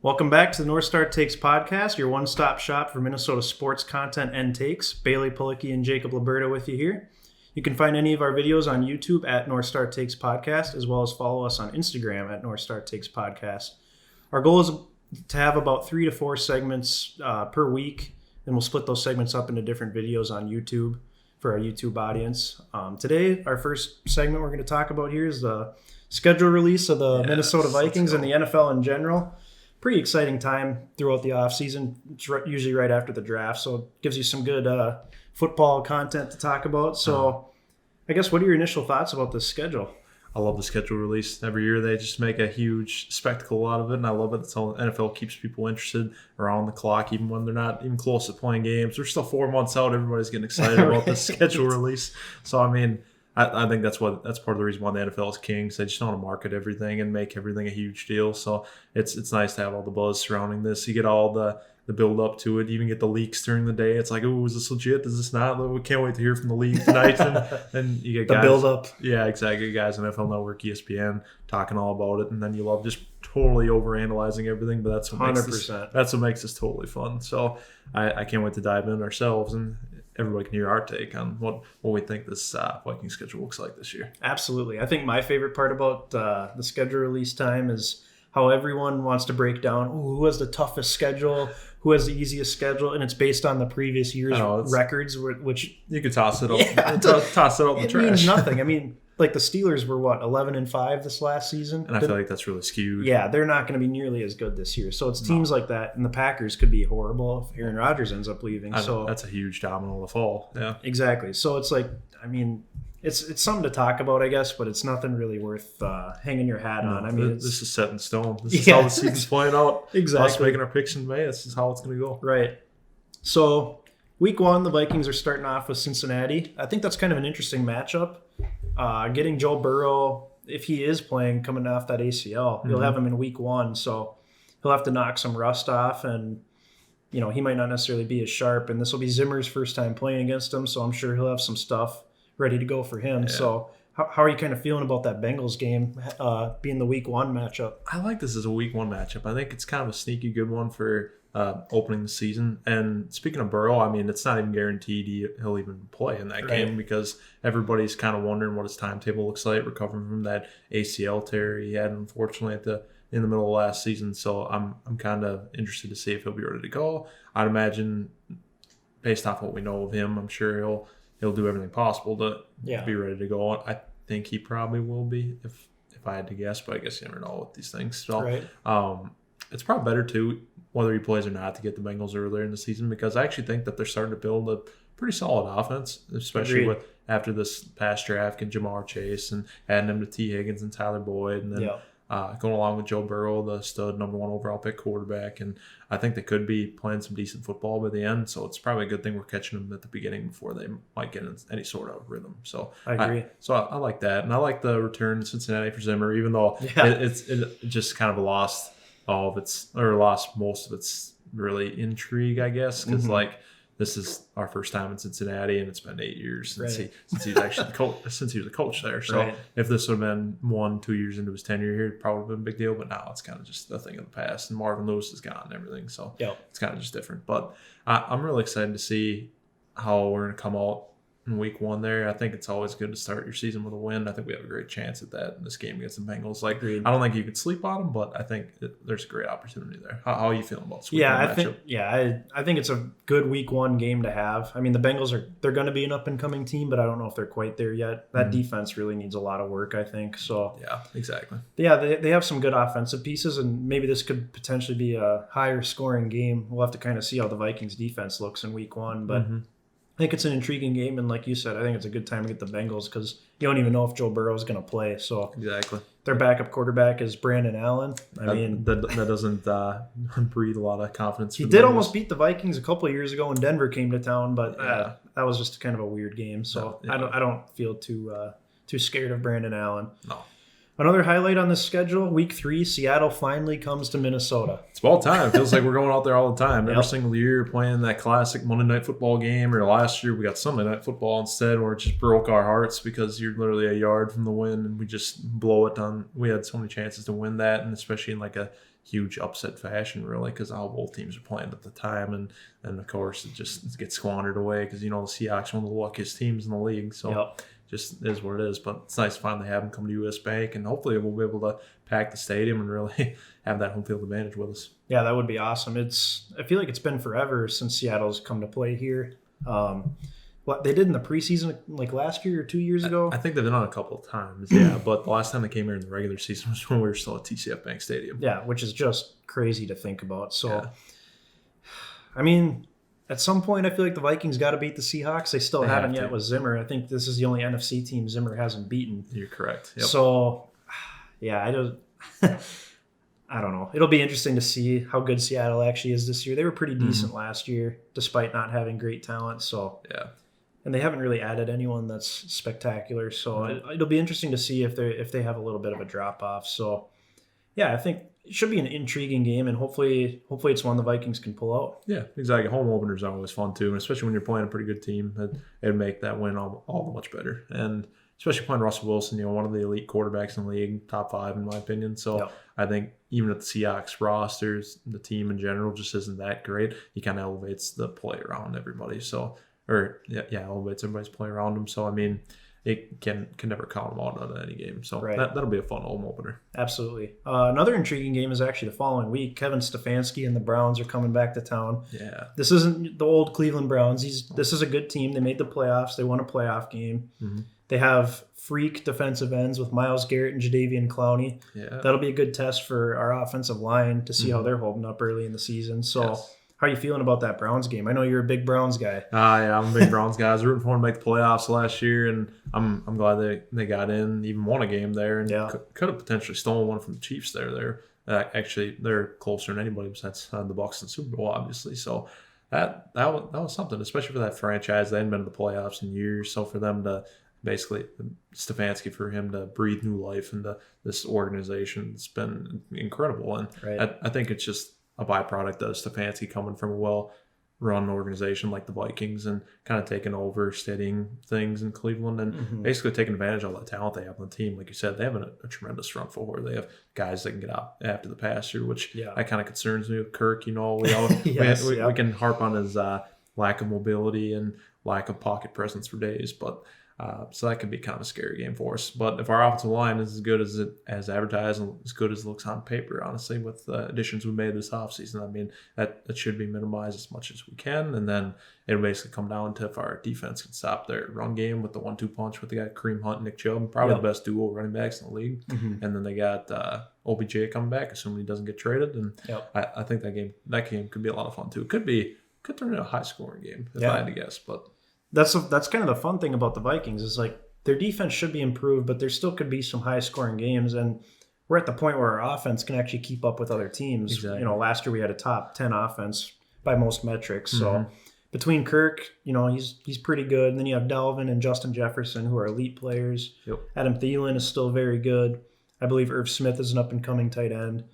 Welcome back to the North Star Takes podcast, your one-stop shop for Minnesota sports content and takes. Bailey Pulicki and Jacob Liberta with you here. You can find any of our videos on YouTube at North Star Takes Podcast, as well as follow us on Instagram at North Star Takes Podcast. Our goal is to have about 3 to 4 segments per week, and we'll split those segments up into different videos on YouTube for our YouTube audience. Today, our first segment we're going to talk about here is the schedule release of the Minnesota Vikings and the NFL in general. Pretty exciting time throughout the offseason. It's usually right after the draft, so it gives you some good football content to talk about. So I guess what are your initial thoughts about this schedule? I love the schedule release. Every year they just make a huge spectacle out of it, and I love it. That's how the NFL keeps people interested around the clock, even when they're not even close to playing games. They're still 4 months out. Everybody's getting excited about the schedule release. So, I mean, I think that's part of the reason why the NFL is king. They just know how to market everything and make everything a huge deal. So it's nice to have all the buzz surrounding this. You get all the build up to it. You even get the leaks during the day. It's like, oh, is this legit? Is this not? We can't wait to hear from the league tonight. and you get guys, the build up. Yeah, exactly. Guys on NFL Network, ESPN talking all about it, and then you love just totally overanalyzing everything. But that's what 100%. makes this totally fun. So I can't wait to dive in ourselves and everybody can hear our take on what we think this Viking schedule looks like this year. Absolutely. I think my favorite part about the schedule release time is how everyone wants to break down who has the toughest schedule, who has the easiest schedule, and it's based on the previous year's records, which you could toss it up. Yeah, toss it up in the trash. It means nothing. I mean, like the Steelers were 11-5 this last season, and I feel like that's really skewed. Yeah, they're not going to be nearly as good this year. So it's teams like that, and the Packers could be horrible if Aaron Rodgers ends up leaving. So that's a huge domino to fall. Yeah, exactly. So it's like, I mean, it's something to talk about, I guess, but it's nothing really worth hanging your hat on. I mean, this is set in stone. This is how the season's playing out. Exactly. Us making our picks in May. This is how it's going to go. Right. So week 1, the Vikings are starting off with Cincinnati. I think that's kind of an interesting matchup. Getting Joe Burrow, if he is playing, coming off that ACL, you'll have him in week 1, so he'll have to knock some rust off, and he might not necessarily be as sharp. And this will be Zimmer's first time playing against him, so I'm sure he'll have some stuff ready to go for him. Yeah. So how are you kind of feeling about that Bengals game being the week 1 matchup? I like this as a week 1 matchup. I think it's kind of a sneaky good one for opening the season. And speaking of Burrow, I mean, it's not even guaranteed he'll even play in that game because everybody's kind of wondering what his timetable looks like, recovering from that ACL tear he had, unfortunately, in the middle of last season. So I'm kind of interested to see if he'll be ready to go. I'd imagine, based off what we know of him, I'm sure he'll do everything possible to be ready to go. I think he probably will be, if I had to guess, but I guess you never know with these things. So it's probably better too, whether he plays or not, to get the Bengals earlier in the season, because I actually think that they're starting to build a pretty solid offense, especially after this past draft and Jamar Chase and adding him to T. Higgins and Tyler Boyd, and then going along with Joe Burrow, the stud number 1 overall pick quarterback. And I think they could be playing some decent football by the end. So it's probably a good thing we're catching them at the beginning before they might get in any sort of rhythm. So I agree. I like that. And I like the return to Cincinnati for Zimmer, even though it just kind of lost most of its really intrigue, I guess, because this is our first time in Cincinnati, and it's been 8 years since he was actually since he was a coach there. So if this would have been 1-2 years into his tenure here, it'd probably been a big deal. But now it's kind of just a thing of the past, and Marvin Lewis is gone and everything, so it's kind of just different. But I'm really excited to see how we're going to come out in week 1 there. I think it's always good to start your season with a win. I think we have a great chance at that in this game against the Bengals. Agreed. I don't think you could sleep on them, but I think there's a great opportunity there. How are you feeling about this week 1 matchup? I think it's a good week 1 game to have. I mean, the Bengals they're going to be an up and coming team, but I don't know if they're quite there yet. That defense really needs a lot of work, I think. So yeah, exactly. Yeah, they have some good offensive pieces, and maybe this could potentially be a higher scoring game. We'll have to kind of see how the Vikings defense looks in week 1, but I think it's an intriguing game, and like you said, I think it's a good time to get the Bengals because you don't even know if Joe Burrow is going to play. So exactly, their backup quarterback is Brandon Allen. That doesn't breed a lot of confidence. He did almost beat the Vikings a couple of years ago when Denver came to town, but that was just kind of a weird game. So I don't feel too scared of Brandon Allen. No. Another highlight on the schedule, week 3, Seattle finally comes to Minnesota. It's about time. It feels like we're going out there all the time. Every single year playing that classic Monday Night Football game, or last year we got Sunday Night Football instead, where it just broke our hearts because you're literally a yard from the win and we just blow it on. We had so many chances to win that, and especially in like a huge upset fashion, really, because how both teams are playing at the time. And of course, it just gets squandered away because, the Seahawks are one of the luckiest teams in the league. So just is what it is. But it's nice to finally have them come to U.S. Bank, and hopefully we'll be able to pack the stadium and really have that home field advantage with us. Yeah, that would be awesome. I feel like it's been forever since Seattle's come to play here. What they did in the preseason, like last year or 2 years ago? I think they've been on a couple of times, yeah. But the last time they came here in the regular season was when we were still at TCF Bank Stadium. Yeah, which is just crazy to think about. So, Yeah. I mean, at some point, I feel like the Vikings got to beat the Seahawks. They still haven't yet with Zimmer. I think this is the only NFC team Zimmer hasn't beaten. You're correct. Yep. So, yeah, I don't know. It'll be interesting to see how good Seattle actually is this year. They were pretty decent last year, despite not having great talent. So, yeah. And they haven't really added anyone that's spectacular. So it'll be interesting to see if they have a little bit of a drop off. So, yeah, I think it should be an intriguing game, and hopefully it's one the Vikings can pull out. Yeah, exactly. Home openers are always fun too, and especially when you're playing a pretty good team, it'd make that win all the much better. And especially playing Russell Wilson, one of the elite quarterbacks in the league, top 5 in my opinion. So I think even at the Seahawks rosters, the team in general just isn't that great. He kind of elevates the play around everybody. So, elevates everybody's play around him. So I mean, it can never count them out of any game. So that'll be a fun home opener. Absolutely. Another intriguing game is actually the following week. Kevin Stefanski and the Browns are coming back to town. Yeah. This isn't the old Cleveland Browns. This is a good team. They made the playoffs. They won a playoff game. Mm-hmm. They have freak defensive ends with Myles Garrett and Jadeveon Clowney. Yeah. That'll be a good test for our offensive line to see how they're holding up early in the season. So how are you feeling about that Browns game? I know you're a big Browns guy. Yeah, I'm a big Browns guy. I was rooting for them to make the playoffs last year, and I'm glad they got in, even won a game there, and could have potentially stolen one from the Chiefs there. Actually, they're closer than anybody besides the Bucs in the Super Bowl, obviously. So that was something, especially for that franchise. They hadn't been to the playoffs in years, so for them to basically Stefanski, for him to breathe new life into this organization, it's been incredible. And I think it's just a byproduct of Stefanski coming from a well-run organization like the Vikings and kind of taking over, steadying things in Cleveland, and basically taking advantage of all the talent they have on the team. Like you said, they have a tremendous front four. They have guys that can get out after the passer, which that kind of concerns me with Kirk. We can harp on his lack of mobility and lack of pocket presence for days, but so that could be kind of a scary game for us. But if our offensive line is as good as it as advertised and as good as it looks on paper, honestly, with the additions we made this offseason, I mean, that should be minimized as much as we can. And then it'll basically come down to if our defense can stop their run game with the 1-2 punch with the guy Kareem Hunt and Nick Chubb, probably the best duo running backs in the league. Mm-hmm. And then they got OBJ coming back, assuming he doesn't get traded. And I think that game could be a lot of fun too. Could turn into a high scoring game if I had to guess, but. That's kind of the fun thing about the Vikings is like their defense should be improved, but there still could be some high scoring games, and we're at the point where our offense can actually keep up with other teams. Exactly. Last year we had a top 10 offense by most metrics. So between Kirk, he's pretty good, and then you have Dalvin and Justin Jefferson, who are elite players. Yep. Adam Thielen is still very good. I believe Irv Smith is an up and coming tight end,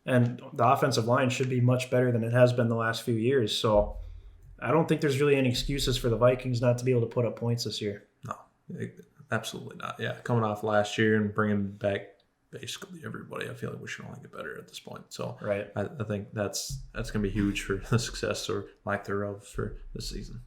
and the offensive line should be much better than it has been the last few years. So I don't think there's really any excuses for the Vikings not to be able to put up points this year. No, absolutely not. Yeah, coming off last year and bringing back basically everybody, I feel like we should only get better at this point. So I think that's going to be huge for the success or lack thereof for this season.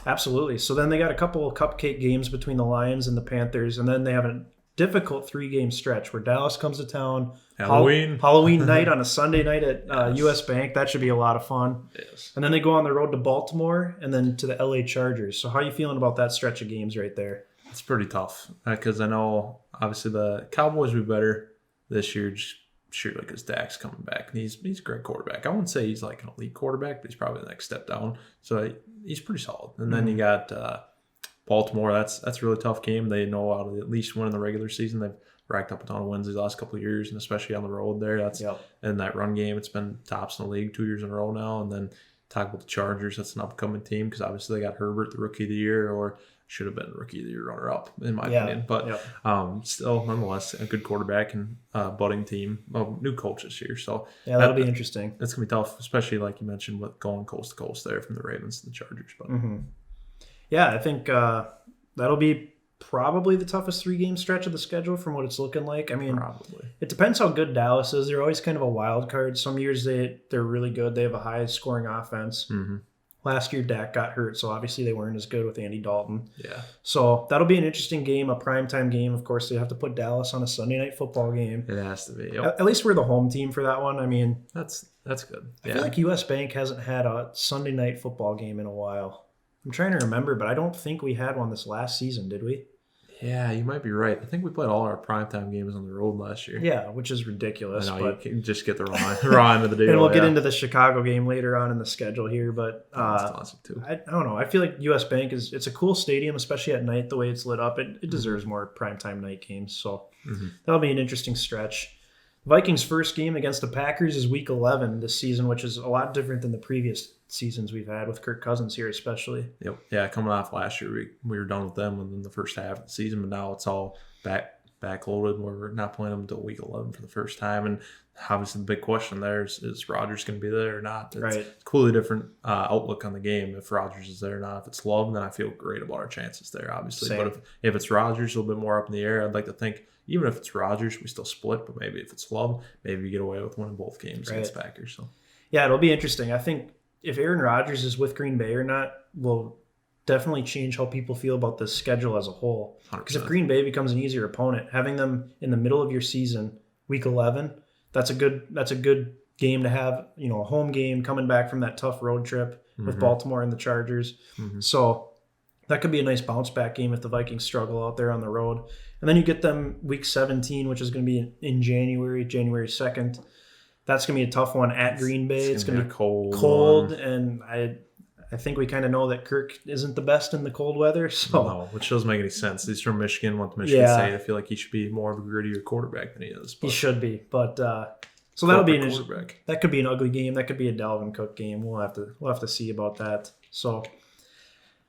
Absolutely. So then they got a couple of cupcake games between the Lions and the Panthers, and then they have a difficult 3-game stretch where Dallas comes to town. Halloween night on a Sunday night at U.S. Bank. That should be a lot of fun. Yes. And then they go on the road to Baltimore and then to the L.A. Chargers. So how are you feeling about that stretch of games right there? It's pretty tough because I know obviously the Cowboys will be better this year, just surely because Dak's coming back. And he's a great quarterback. I wouldn't say he's like an elite quarterback, but he's probably the next step down. So he's pretty solid. And then you got Baltimore. That's a really tough game. They know how to at least win in the regular season. They've racked up a ton of wins these last couple of years, and especially on the road there. And that run game, it's been tops in the league 2 years in a row now. And then talk about the Chargers. That's an upcoming team because obviously they got Herbert, the rookie of the year, or should have been rookie of the year runner-up in my opinion. But still, nonetheless, a good quarterback and budding team. New coach this year. So that'll be interesting. It's going to be tough, especially like you mentioned with going coast to coast there from the Ravens to the Chargers. But I think that'll be probably the toughest 3-game stretch of the schedule from what it's looking like. I mean, Probably. it depends how good Dallas is. They're always kind of a wild card. Some years they're really good. They have a high scoring offense. Mm-hmm. Last year, Dak got hurt, so obviously they weren't as good with Andy Dalton. Yeah. So that'll be an interesting game, a primetime game. Of course, they have to put Dallas on a Sunday night football game. It has to be. Yep. At least we're the home team for that one. I mean, That's good. I feel like US Bank hasn't had a Sunday night football game in a while. I'm trying to remember, but I don't think we had one this last season, did we? Yeah, you might be right. I think we played all our primetime games on the road last year. Yeah, which is ridiculous. I know, but you can just get the raw end of the deal. and we'll get into the Chicago game later on in the schedule here, but That's classic too. I don't know. I feel like US Bank it's a cool stadium, especially at night, the way it's lit up. It deserves more primetime night games, so that'll be an interesting stretch. Vikings' first game against the Packers is Week 11 this season, which is a lot different than the previous seasons we've had with Kirk Cousins here, especially. Yep. Yeah, coming off last year, we were done with them within the first half of the season, but now it's all backloaded where we're not playing them until Week 11 for the first time. And obviously the big question there is Rodgers going to be there or not? It's Right. a completely different outlook on the game if Rodgers is there or not. If it's Love, then I feel great about our chances there, obviously. Same. But if it's Rodgers, a little bit more up in the air, I'd like to think even if it's Rodgers, we still split, but maybe if it's Love, maybe we get away with winning both games against Packers. So Yeah, it'll be interesting. I think if Aaron Rodgers is with Green Bay or not will definitely change how people feel about the schedule as a whole. Because if 100%. Green Bay becomes an easier opponent, having them in the middle of your season, Week 11, that's a good game to have. You know, a home game coming back from that tough road trip with Baltimore and the Chargers. So that could be a nice bounce back game if the Vikings struggle out there on the road. And then you get them Week 17, which is going to be in January 2nd. That's going to be a tough one at Green Bay. It's going to be cold, and I think we kind of know that Kirk isn't the best in the cold weather. So no, which doesn't make any sense. He's from Michigan, went to Michigan State. I feel like he should be more of a grittier quarterback than he is. He should be, but so that'll be quarterback. That could be an ugly game. That could be a Dalvin Cook game. We'll have to see about that. So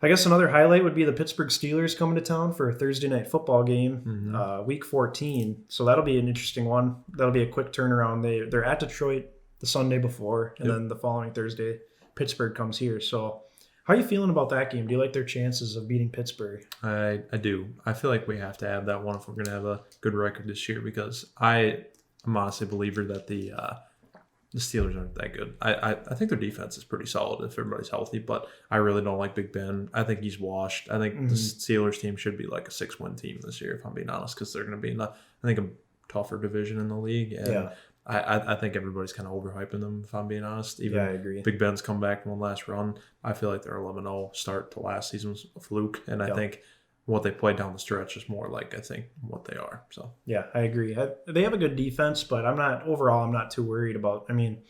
I guess another highlight would be the Pittsburgh Steelers coming to town for a Thursday night football game, Week 14. So that'll be an interesting one. That'll be a quick turnaround. They're at Detroit the Sunday before, and then the following Thursday, Pittsburgh comes here. So how are you feeling about that game? Do you like their chances of beating Pittsburgh? I do. I feel like we have to have that one if we're going to have a good record this year because I'm honestly a believer that the Steelers aren't that good. I think their defense is pretty solid if everybody's healthy, but I really don't like Big Ben. I think he's washed. I think the Steelers team should be like a 6-win team this year, if I'm being honest, because they're going to be in a tougher division in the league. And I think everybody's kind of overhyping them, if I'm being honest. Even I agree. Big Ben's come back from one last run. I feel like their 11-0 start to last season was a fluke, and I think what they played down the stretch is more like what they are. So yeah, I agree. They have a good defense, but I'm not too worried about. I mean,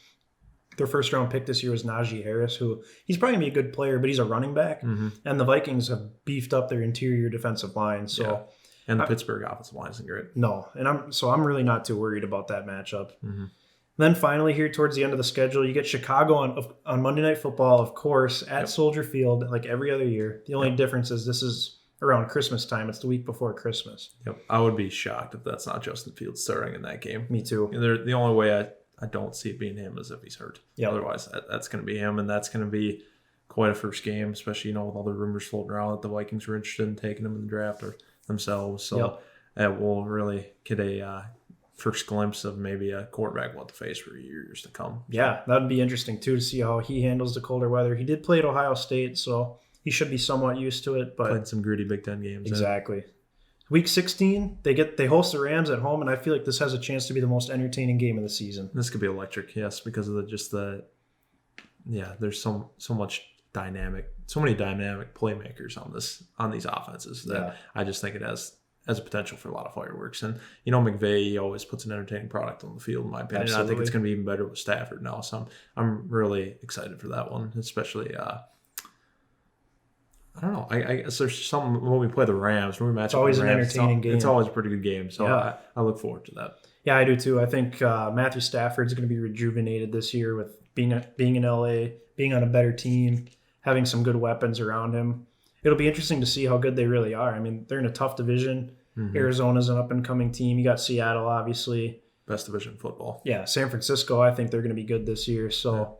their first round pick this year was Najee Harris, who he's probably gonna be a good player, but he's a running back, and the Vikings have beefed up their interior defensive line. So and the Pittsburgh offensive line isn't great. No, and I'm really not too worried about that matchup. Then finally, here towards the end of the schedule, you get Chicago on Monday Night Football, of course, at Soldier Field, like every other year. The only difference is this is around Christmas time. It's the week before Christmas. Yep, I would be shocked if that's not Justin Fields starting in that game. Me too. The only way I don't see it being him is if he's hurt. Yep. Otherwise, that's going to be him, and that's going to be quite a first game, especially with all the rumors floating around that the Vikings were interested in taking him in the draft or themselves. So that will really get a first glimpse of maybe a quarterback we'll have to face for years to come. Yeah, that would be interesting too to see how he handles the colder weather. He did play at Ohio State, so he should be somewhat used to it. But played some gritty Big Ten games. Exactly. Week 16, they host the Rams at home, and I feel like this has a chance to be the most entertaining game of the season. This could be electric, yes, because of there's so many dynamic playmakers on these offenses that I just think it has a potential for a lot of fireworks. And McVay always puts an entertaining product on the field, in my opinion. Absolutely. I think it's going to be even better with Stafford now. So I'm really excited for that one, especially. I don't know. I guess there's some when we play the Rams, when we match it's always up with the Rams, an entertaining game. It's always a pretty good game. So I look forward to that. Yeah, I do too. I think Matthew Stafford's going to be rejuvenated this year with being in LA, being on a better team, having some good weapons around him. It'll be interesting to see how good they really are. I mean, they're in a tough division. Arizona's an up-and-coming team. You got Seattle, obviously. Best division in football. Yeah, San Francisco, I think they're going to be good this year. So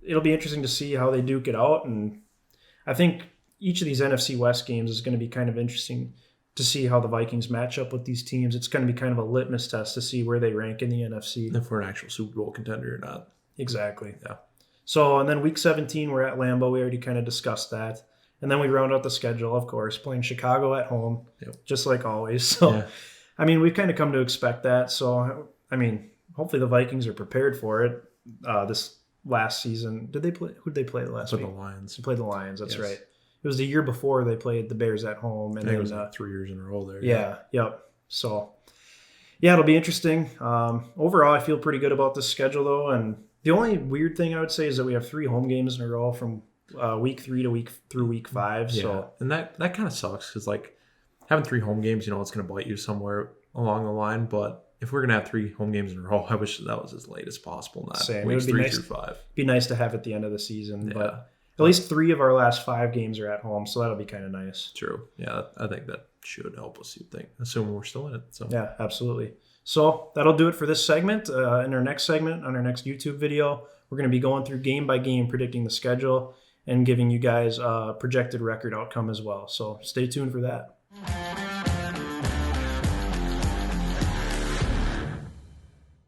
it'll be interesting to see how they duke it out. And I think each of these NFC West games is going to be kind of interesting to see how the Vikings match up with these teams. It's going to be kind of a litmus test to see where they rank in the NFC. If we're an actual Super Bowl contender or not. Exactly. Yeah. So, and then week 17, we're at Lambeau. We already kind of discussed that. And then we round out the schedule, of course, playing Chicago at home, just like always. So, I mean, we've kind of come to expect that. So, I mean, hopefully the Vikings are prepared for it. This last season, did they play? Who did they play last week? The Lions. They played the Lions. That's right. It was the year before they played the Bears at home, and then, it was like 3 years in a row there. Yep. So, yeah, it'll be interesting. Overall, I feel pretty good about this schedule, though. And the only weird thing I would say is that we have 3 home games in a row from week 3 to week 5. Yeah. So, and that kind of sucks because like having 3 home games, it's going to bite you somewhere along the line. But if we're going to have 3 home games in a row, I wish that was as late as possible. Not same. Weeks it would be 3 nice, through 5. Be nice to have at the end of the season, but. At least 3 of our last 5 games are at home, so that'll be kind of nice. True. Yeah, I think that should help us, you'd think, assuming we're still in it. So yeah, absolutely. So that'll do it for this segment. In our next segment, on our next YouTube video, we're going to be going through game by game, predicting the schedule, and giving you guys a projected record outcome as well. So stay tuned for that.